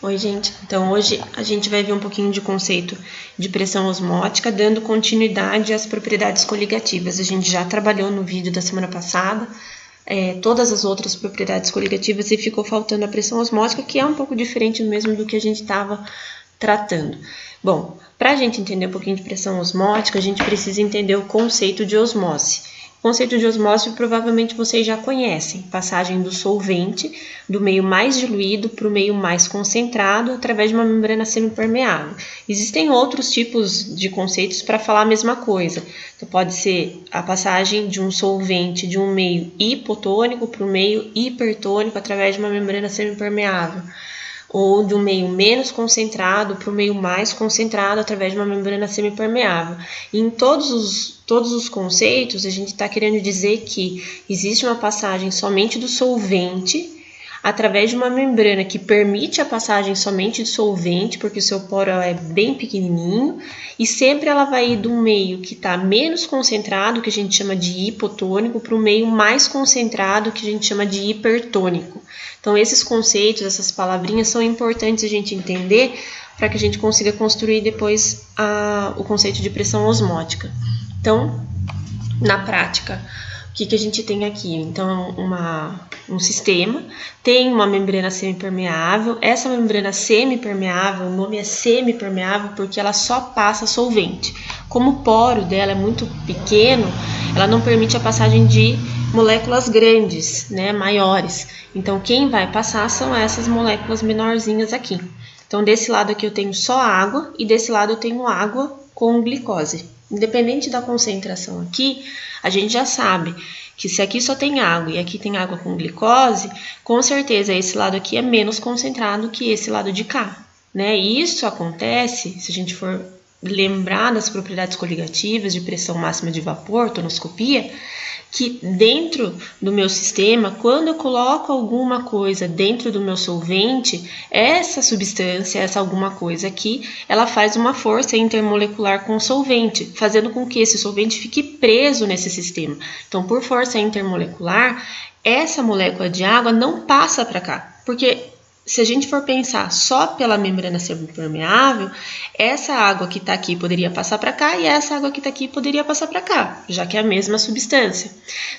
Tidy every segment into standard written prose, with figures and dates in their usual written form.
Oi, gente. Então, hoje a gente vai ver um pouquinho de conceito de pressão osmótica, dando continuidade às propriedades coligativas. A gente já trabalhou no vídeo da semana passada todas as outras propriedades coligativas e ficou faltando a pressão osmótica, que é um pouco diferente mesmo do que a gente estava tratando. Bom, para a gente entender um pouquinho de pressão osmótica, a gente precisa entender o conceito de osmose. O conceito de osmose provavelmente vocês já conhecem, passagem do solvente do meio mais diluído para o meio mais concentrado através de uma membrana semipermeável. Existem outros tipos de conceitos para falar a mesma coisa. Então, pode ser a passagem de um solvente de um meio hipotônico para o meio hipertônico através de uma membrana semipermeável, ou de um meio menos concentrado para o meio mais concentrado através de uma membrana semipermeável. E em todos os conceitos, a gente está querendo dizer que existe uma passagem somente do solvente através de uma membrana que permite a passagem somente do solvente, porque o seu poro é bem pequenininho, e sempre ela vai ir do meio que está menos concentrado, que a gente chama de hipotônico, para o meio mais concentrado, que a gente chama de hipertônico. Então, esses conceitos, essas palavrinhas são importantes a gente entender para que a gente consiga construir depois o conceito de pressão osmótica. Então, na prática, o que a gente tem aqui? Então, um sistema tem uma membrana semipermeável. Essa membrana semipermeável, o nome é semipermeável porque ela só passa solvente. Como o poro dela é muito pequeno, ela não permite a passagem de moléculas grandes, né, maiores. Então, quem vai passar são essas moléculas menorzinhas aqui. Então, desse lado aqui eu tenho só água e desse lado eu tenho água com glicose. Independente da concentração aqui, a gente já sabe que se aqui só tem água e aqui tem água com glicose, com certeza esse lado aqui é menos concentrado que esse lado de cá, né? E isso acontece, se a gente for lembrar das propriedades coligativas de pressão máxima de vapor, tonoscopia, que dentro do meu sistema, quando eu coloco alguma coisa dentro do meu solvente, essa substância, essa alguma coisa aqui, ela faz uma força intermolecular com o solvente, fazendo com que esse solvente fique preso nesse sistema. Então, por força intermolecular, essa molécula de água não passa para cá, porque se a gente for pensar só pela membrana semipermeável, essa água que está aqui poderia passar para cá e essa água que está aqui poderia passar para cá, já que é a mesma substância.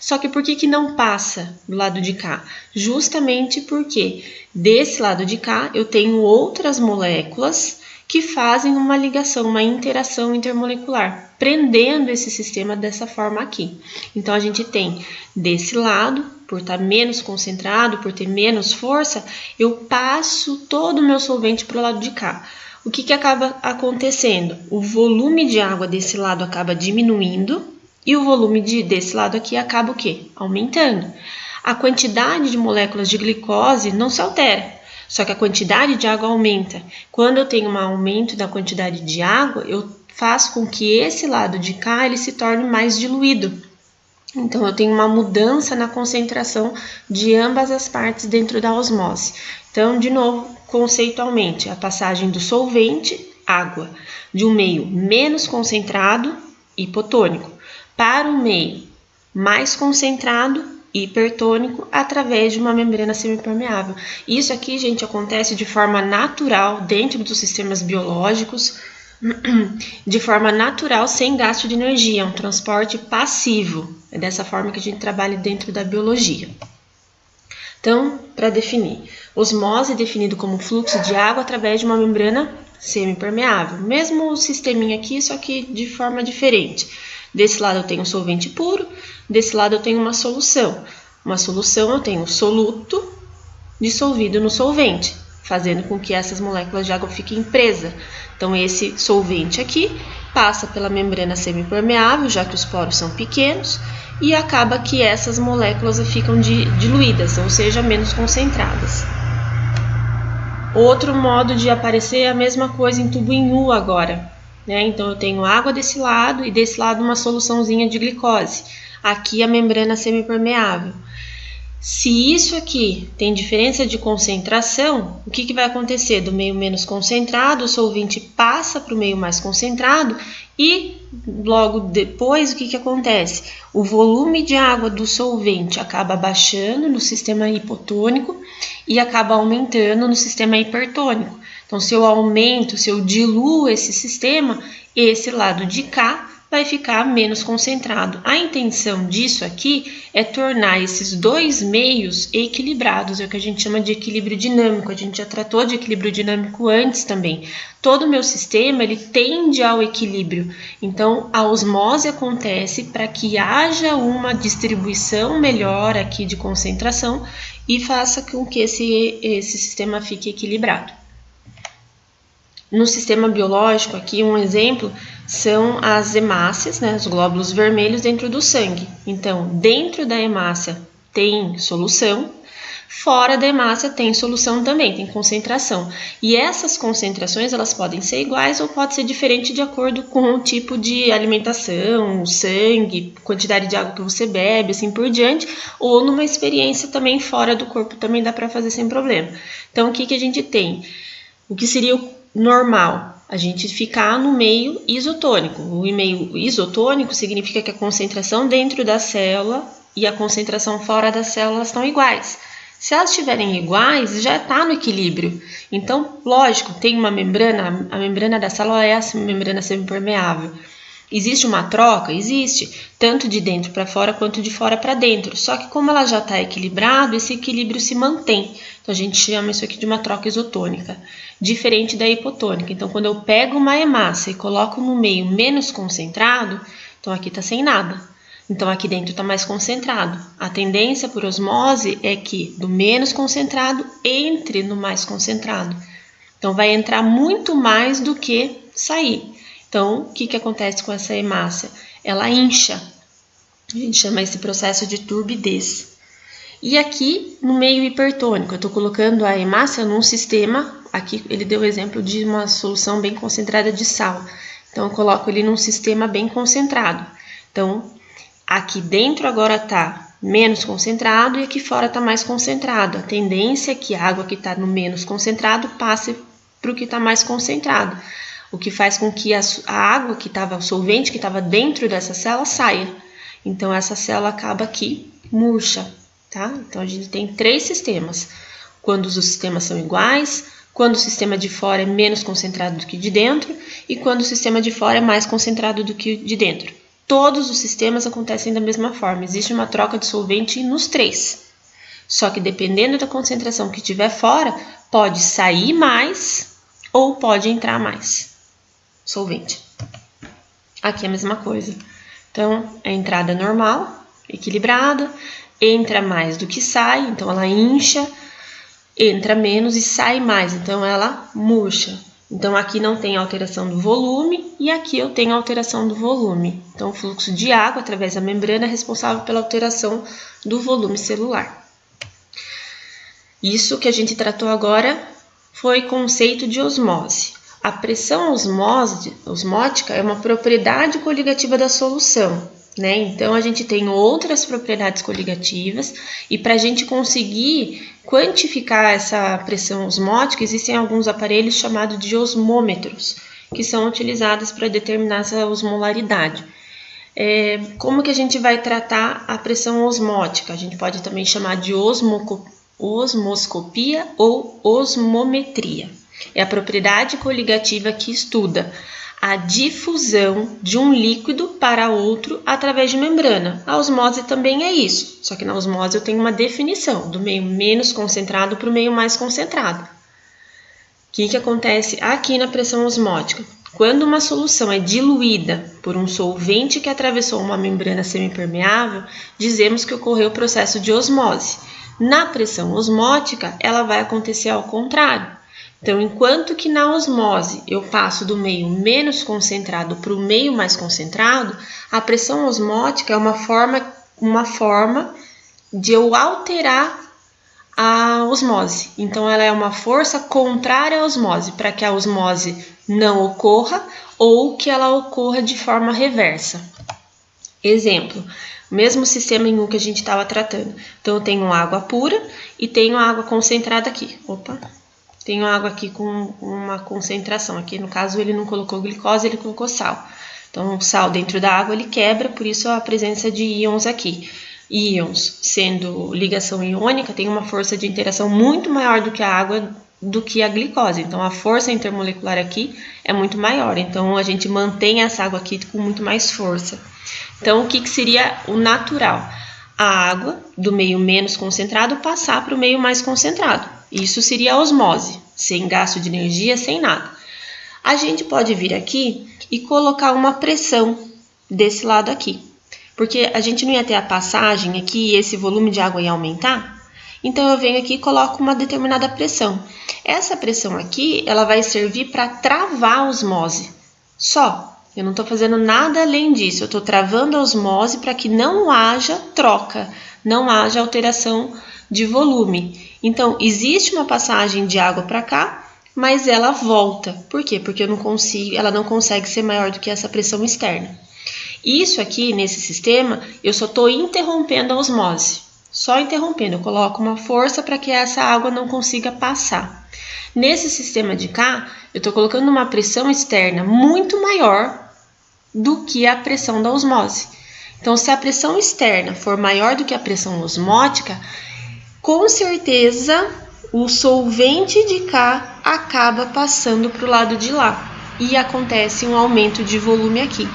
Só que por que não passa do lado de cá? Justamente porque desse lado de cá eu tenho outras moléculas que fazem uma ligação, uma interação intermolecular, prendendo esse sistema dessa forma aqui. Então, a gente tem desse lado, por estar menos concentrado, por ter menos força, eu passo todo o meu solvente para o lado de cá. O que acaba acontecendo? O volume de água desse lado acaba diminuindo e o volume desse lado aqui acaba o quê? Aumentando. A quantidade de moléculas de glicose não se altera. Só que a quantidade de água aumenta. Quando eu tenho um aumento da quantidade de água, eu faço com que esse lado de cá ele se torne mais diluído. Então, eu tenho uma mudança na concentração de ambas as partes dentro da osmose. Então, de novo, conceitualmente, a passagem do solvente, água, de um meio menos concentrado, hipotônico, para um meio mais concentrado, hipertônico, através de uma membrana semipermeável. Isso aqui, gente, acontece de forma natural dentro dos sistemas biológicos, de forma natural, sem gasto de energia, é um transporte passivo. É dessa forma que a gente trabalha dentro da biologia. Então, para definir, osmose é definido como fluxo de água através de uma membrana semipermeável. Mesmo o sisteminha aqui, só que de forma diferente. Desse lado eu tenho um solvente puro, desse lado eu tenho uma solução. Uma solução eu tenho soluto dissolvido no solvente, fazendo com que essas moléculas de água fiquem presas. Então, esse solvente aqui passa pela membrana semipermeável, já que os poros são pequenos, e acaba que essas moléculas ficam diluídas, ou seja, menos concentradas. Outro modo de aparecer é a mesma coisa em tubo em U agora. Então, eu tenho água desse lado e desse lado uma soluçãozinha de glicose. Aqui a membrana semipermeável. Se isso aqui tem diferença de concentração, o que vai acontecer? Do meio menos concentrado, o solvente passa para o meio mais concentrado e logo depois o que acontece? O volume de água do solvente acaba baixando no sistema hipotônico e acaba aumentando no sistema hipertônico. Então, se eu aumento, se eu diluo esse sistema, esse lado de cá vai ficar menos concentrado. A intenção disso aqui é tornar esses dois meios equilibrados, é o que a gente chama de equilíbrio dinâmico. A gente já tratou de equilíbrio dinâmico antes também. Todo o meu sistema, ele tende ao equilíbrio. Então, a osmose acontece para que haja uma distribuição melhor aqui de concentração e faça com que esse sistema fique equilibrado. No sistema biológico, aqui um exemplo são as hemácias, né, os glóbulos vermelhos dentro do sangue. Então, dentro da hemácia tem solução, fora da hemácia tem solução também, tem concentração. E essas concentrações, elas podem ser iguais ou pode ser diferente de acordo com o tipo de alimentação, sangue, quantidade de água que você bebe, assim por diante, ou numa experiência também fora do corpo também dá para fazer sem problema. Então, o que a gente tem? O que seria o normal? A gente ficar no meio isotônico. O meio isotônico significa que a concentração dentro da célula e a concentração fora da célula estão iguais. Se elas estiverem iguais, já está no equilíbrio. Então, lógico, tem uma membrana, a membrana da célula é a membrana semipermeável. Existe uma troca? Existe, tanto de dentro para fora quanto de fora para dentro. Só que como ela já está equilibrado, esse equilíbrio se mantém. Então, a gente chama isso aqui de uma troca isotônica, diferente da hipotônica. Então, quando eu pego uma hemácia e coloco no meio menos concentrado, então aqui está sem nada. Então, aqui dentro está mais concentrado. A tendência por osmose é que do menos concentrado entre no mais concentrado. Então, vai entrar muito mais do que sair. Então, o que acontece com essa hemácia? Ela incha. A gente chama esse processo de turbidez. E aqui, no meio hipertônico, eu estou colocando a hemácia num sistema. Aqui ele deu o exemplo de uma solução bem concentrada de sal. Então, eu coloco ele num sistema bem concentrado. Então, aqui dentro agora está menos concentrado e aqui fora está mais concentrado. A tendência é que a água que está no menos concentrado passe para o que está mais concentrado. O que faz com que a água que estava, o solvente que estava dentro dessa célula saia. Então, essa célula acaba aqui murcha, tá? Então, a gente tem 3 sistemas. Quando os sistemas são iguais, quando o sistema de fora é menos concentrado do que de dentro e quando o sistema de fora é mais concentrado do que de dentro. Todos os sistemas acontecem da mesma forma. Existe uma troca de solvente nos 3. Só que dependendo da concentração que tiver fora, pode sair mais ou pode entrar mais solvente. Aqui é a mesma coisa. Então, a entrada normal, equilibrada, entra mais do que sai, então ela incha, entra menos e sai mais, então ela murcha. Então, aqui não tem alteração do volume e aqui eu tenho alteração do volume. Então, o fluxo de água através da membrana é responsável pela alteração do volume celular. Isso que a gente tratou agora foi conceito de osmose. A pressão osmótica é uma propriedade coligativa da solução, né? Então, a gente tem outras propriedades coligativas e para a gente conseguir quantificar essa pressão osmótica, existem alguns aparelhos chamados de osmômetros, que são utilizados para determinar essa osmolaridade. Como que a gente vai tratar a pressão osmótica? A gente pode também chamar de osmoscopia ou osmometria. É a propriedade coligativa que estuda a difusão de um líquido para outro através de membrana. A osmose também é isso, só que na osmose eu tenho uma definição do meio menos concentrado para o meio mais concentrado. O que acontece aqui na pressão osmótica? Quando uma solução é diluída por um solvente que atravessou uma membrana semipermeável, dizemos que ocorreu o processo de osmose. Na pressão osmótica, ela vai acontecer ao contrário. Então, enquanto que na osmose eu passo do meio menos concentrado para o meio mais concentrado, a pressão osmótica é uma forma de eu alterar a osmose. Então, ela é uma força contrária à osmose, para que a osmose não ocorra ou que ela ocorra de forma reversa. Exemplo, O mesmo sistema em U que a gente estava tratando. Então, eu tenho água pura e tenho água concentrada aqui. Opa! Tenho água aqui com uma concentração. Aqui, no caso, ele não colocou glicose, ele colocou sal. Então, o sal dentro da água, ele quebra, por isso a presença de íons aqui. Íons, sendo ligação iônica, tem uma força de interação muito maior do que a água, do que a glicose. Então, a força intermolecular aqui é muito maior. Então, a gente mantém essa água aqui com muito mais força. Então, o que seria o natural? A água do meio menos concentrado passar para o meio mais concentrado. Isso seria a osmose, sem gasto de energia, sem nada. A gente pode vir aqui e colocar uma pressão desse lado aqui. Porque a gente não ia ter a passagem aqui e esse volume de água ia aumentar. Então, eu venho aqui e coloco uma determinada pressão. Essa pressão aqui, ela vai servir para travar a osmose. Só. Eu não estou fazendo nada além disso. Eu estou travando a osmose para que não haja troca, não haja alteração de volume. Então, existe uma passagem de água para cá, mas ela volta. Por quê? Porque ela não consegue ser maior do que essa pressão externa. Isso aqui, nesse sistema, eu só estou interrompendo a osmose. Só interrompendo. Eu coloco uma força para que essa água não consiga passar. Nesse sistema de cá, eu estou colocando uma pressão externa muito maior do que a pressão da osmose. Então, se a pressão externa for maior do que a pressão osmótica, com certeza o solvente de cá acaba passando para o lado de lá e acontece um aumento de volume aqui.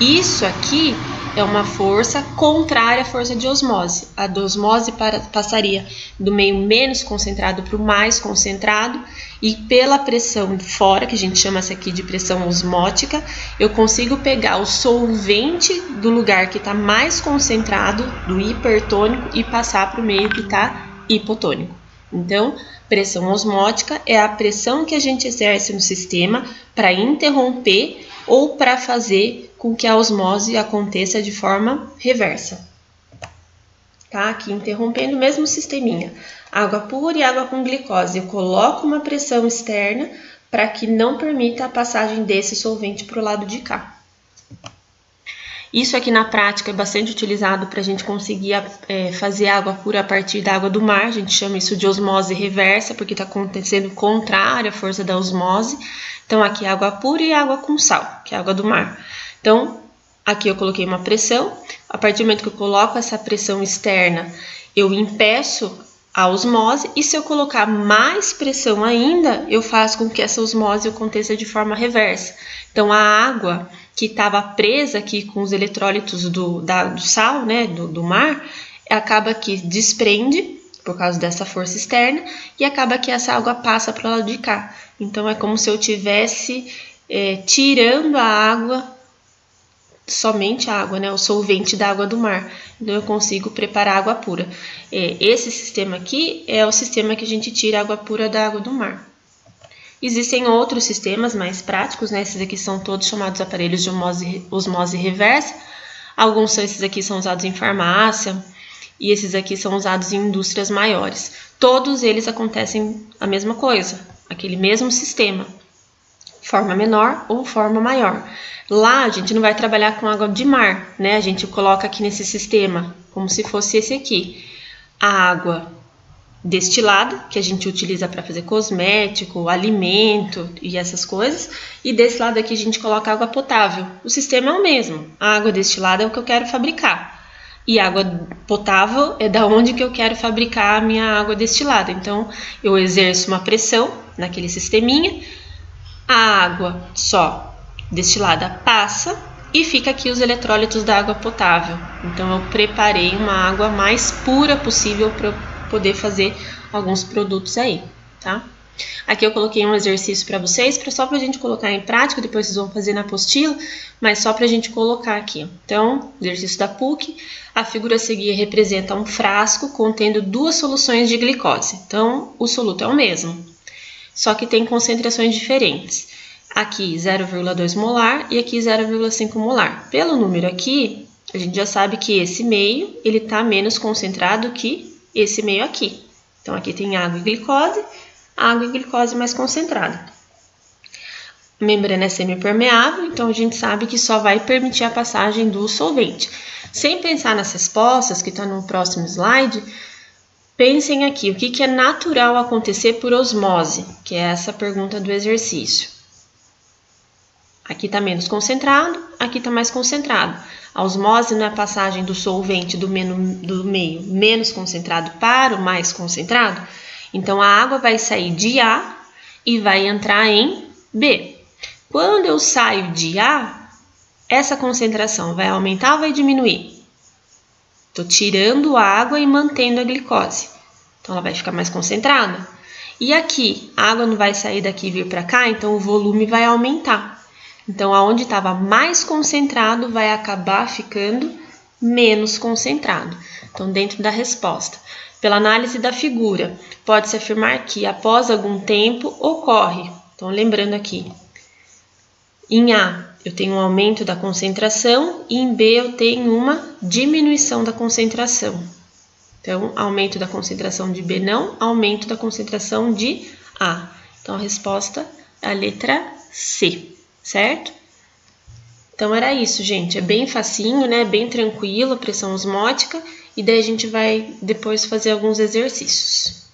Isso aqui é uma força contrária à força de osmose. A de osmose passaria do meio menos concentrado para o mais concentrado e pela pressão fora, que a gente chama essa aqui de pressão osmótica, eu consigo pegar o solvente do lugar que está mais concentrado, do hipertônico, e passar para o meio que está hipotônico. Então, pressão osmótica é a pressão que a gente exerce no sistema para interromper ou para fazer com que a osmose aconteça de forma reversa. Tá? Aqui interrompendo o mesmo sisteminha. Água pura e água com glicose. Eu coloco uma pressão externa para que não permita a passagem desse solvente para o lado de cá. Isso aqui na prática é bastante utilizado para a gente conseguir fazer água pura a partir da água do mar. A gente chama isso de osmose reversa, porque está acontecendo contrário à força da osmose. Então, aqui é água pura e água com sal, que é água do mar. Então, aqui eu coloquei uma pressão. A partir do momento que eu coloco essa pressão externa, eu impeço a osmose. E se eu colocar mais pressão ainda, eu faço com que essa osmose aconteça de forma reversa. Então, a água que estava presa aqui com os eletrólitos do sal, né, do mar, acaba que desprende por causa dessa força externa e acaba que essa água passa para o lado de cá. Então, é como se eu estivesse tirando a água, somente a água, né, o solvente da água do mar. Então, eu consigo preparar água pura. Esse sistema aqui é o sistema que a gente tira a água pura da água do mar. Existem outros sistemas mais práticos, né? Esses aqui são todos chamados aparelhos de osmose reversa. Alguns esses aqui são usados em farmácia e esses aqui são usados em indústrias maiores. Todos eles acontecem a mesma coisa, aquele mesmo sistema, forma menor ou forma maior. Lá a gente não vai trabalhar com água de mar, né? A gente coloca aqui nesse sistema, como se fosse esse aqui, a água destilada, que a gente utiliza para fazer cosmético, alimento e essas coisas, e desse lado aqui a gente coloca água potável. O sistema é o mesmo, a água destilada é o que eu quero fabricar, e água potável é da onde que eu quero fabricar a minha água destilada. Então, eu exerço uma pressão naquele sisteminha, a água só destilada passa, e fica aqui os eletrólitos da água potável. Então, eu preparei uma água mais pura possível para poder fazer alguns produtos aí, tá? Aqui eu coloquei um exercício para vocês, só para a gente colocar em prática, depois vocês vão fazer na apostila, mas só para a gente colocar aqui. Então, exercício da PUC, a figura a seguir representa um frasco contendo 2 soluções de glicose. Então, o soluto é o mesmo, só que tem concentrações diferentes. Aqui 0,2 molar e aqui 0,5 molar. Pelo número aqui, a gente já sabe que esse meio ele está menos concentrado que esse meio aqui. Então, aqui tem água e glicose mais concentrada. A membrana é semipermeável, então a gente sabe que só vai permitir a passagem do solvente. Sem pensar nas respostas, que está no próximo slide, pensem aqui, o que é natural acontecer por osmose, que é essa pergunta do exercício. Aqui está menos concentrado, aqui está mais concentrado. A osmose não é a passagem do solvente do meio menos concentrado para o mais concentrado? Então, a água vai sair de A e vai entrar em B. Quando eu saio de A, essa concentração vai aumentar ou vai diminuir? Estou tirando a água e mantendo a glicose. Então, ela vai ficar mais concentrada. E aqui, a água não vai sair daqui e vir para cá, então o volume vai aumentar. Então, aonde estava mais concentrado vai acabar ficando menos concentrado. Então, dentro da resposta. Pela análise da figura, pode-se afirmar que, após algum tempo, ocorre. Então, lembrando aqui, em A, eu tenho um aumento da concentração e em B, eu tenho uma diminuição da concentração. Então, aumento da concentração de B não, aumento da concentração de A. Então, a resposta é a letra C, certo? Então, era isso, gente. É bem facinho, né? Bem tranquilo, a pressão osmótica. E daí a gente vai depois fazer alguns exercícios.